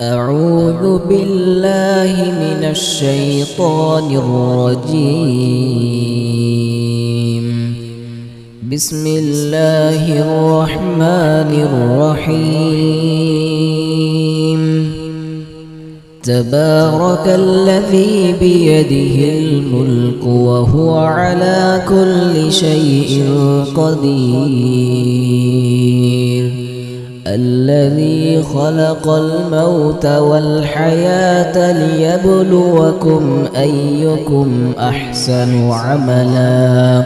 أعوذ بالله من الشيطان الرجيم. بسم الله الرحمن الرحيم. تبارك الذي بيده الملك وهو على كل شيء قدير. الذي خلق الموت والحياة ليبلوكم أيكم أحسن عملا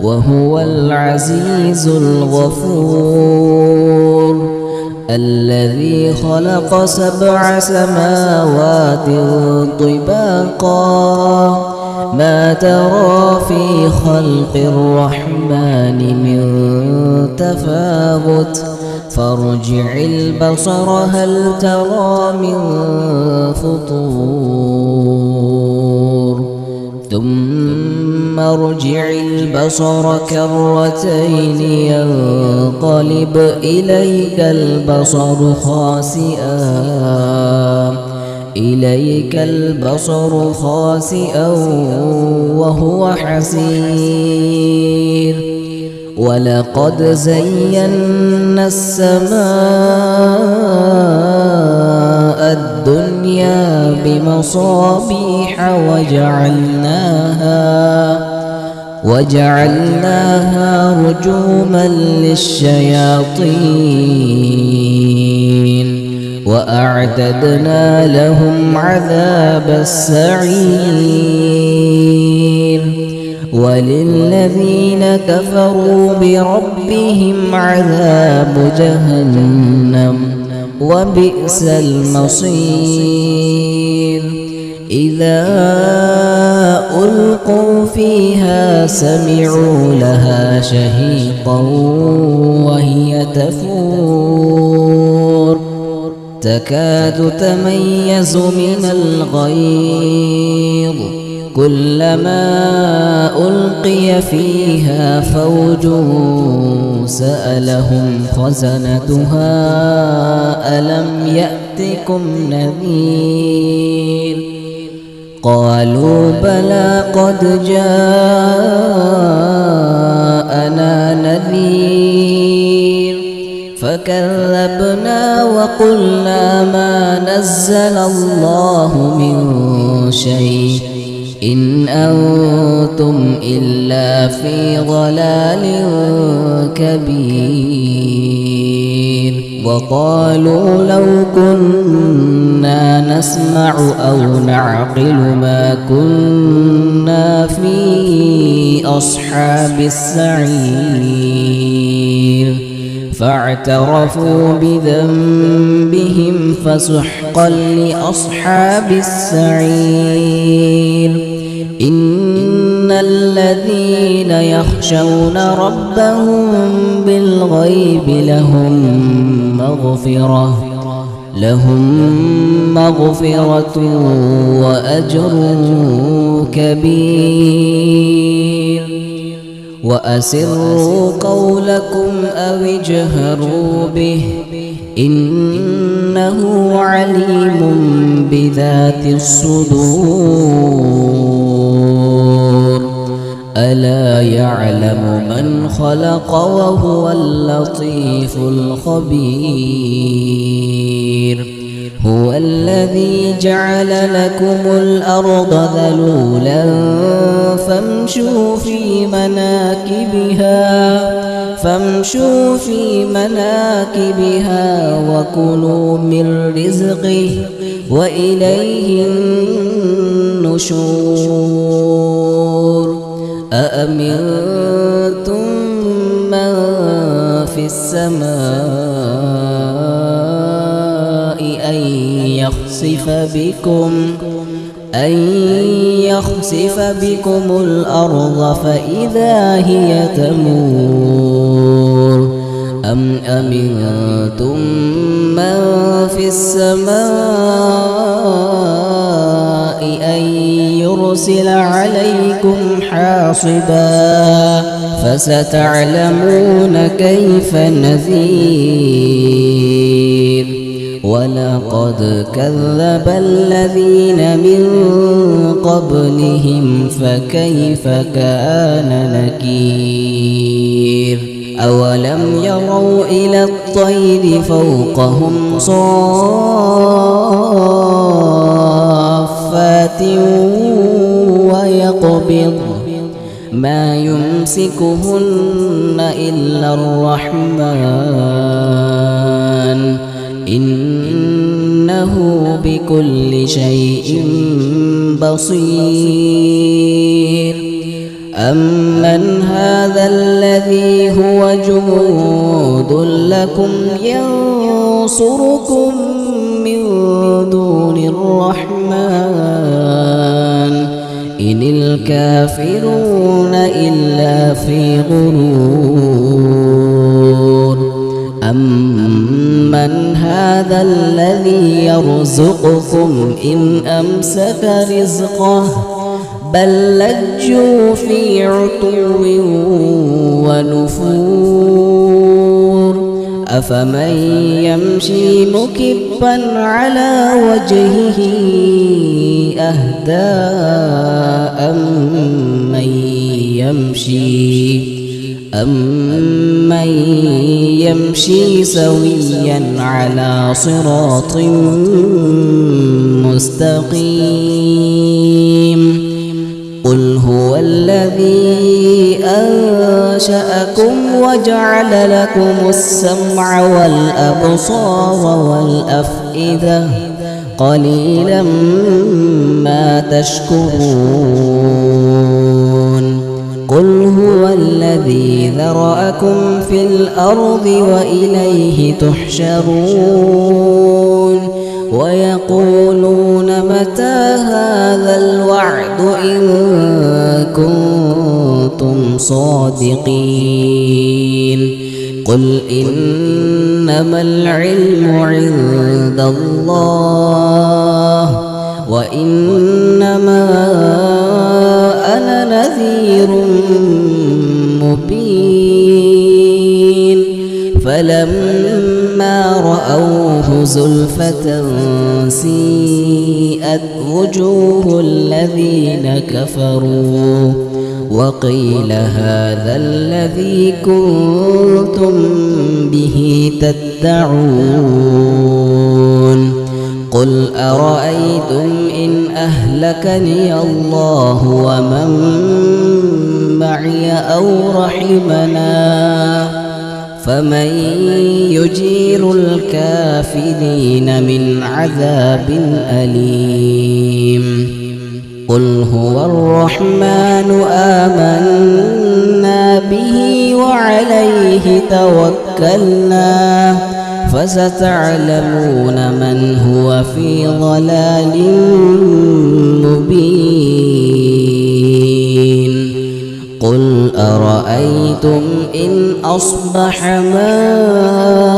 وهو العزيز الغفور. الذي خلق 7 سماوات طباقا ما ترى في خلق الرحمن من تفاوت فارجع البصر هل ترى من فطور ثم ارجع البصر كرتين ينقلب إليك البصر خاسئا وهو حسير. ولقد زينا السماء الدنيا بمصابيح وجعلناها رجوما للشياطين وأعتدنا لهم عذاب السعير. وللذين كفروا بربهم عذاب جهنم وبئس المصير. إذا ألقوا فيها سمعوا لها شهيقا وهي تفور تكاد تميز من الغيظ كلما ألقي فيها فوج سألهم خزنتها ألم يأتكم نذير قالوا بلى قد جاءنا نذير فكذبنا وقلنا ما نزل الله من شيء إن أنتم إلا في ضلال كبير. وقالوا لو كنا نسمع أو نعقل ما كنا في أصحاب السعير فاعترفوا بذنبهم فسحقا لأصحاب السعير. إن الذين يخشون ربهم بالغيب لهم مغفرة وأجر كبير. وأسروا قولكم أو اجهروا به إنه عليم بذات الصدور. ألا يعلم من خلق وهو اللطيف الخبير. هو الذي جعل لكم الأرض ذلولا فامشوا في مناكبها وكلوا من رزقه وإليه النشور. أأمنتم من في السماء أن يخسف بكم الأرض فإذا هي تمور أم أمنتم من في السماء أن يرسل عليكم حاصبا فستعلمون كيف نذير. ولقد كذب الذين من قبلهم فكيف كان نكير أولم يروا إلى الطير فوقهم صافات ويقبض ما يمسكهن إلا الرحمن إنه بكل شيء بصير أمن هذا الذي هو جند لكم ينصركم من دون الرحمن إن الكافرون إلا في غرور أمن هذا الذي يرزقكم إن أمسك رزقه بل لجوا في عتو ونفور أفمن يمشي مكبا على وجهه أهدى أمن يمشي سويا على صراط مستقيم قل هو الذي أنشأكم وجعل لكم السمع والأبصار والأفئدة قليلا ما تشكرون قل هو الذي ذرأكم في الأرض وإليه تحشرون ويقولون متى هذا الوعد إن كنتم صادقين قل إنما العلم عند الله وإنما أنا نذير مبين فلما رأوه زلفة سيئت وجوه الذين كفروا وقيل هذا الذي كنتم به تدعون قل أرأيتم إن أهلكني الله ومن معي أو رحمنا فمن يجير الكافرين من عذاب أليم قل هو الرحمن آمنا به وعليه توكلنا فستعلمون من هو في ضلال مبين قل أرأيتم إن أصبح ماؤكم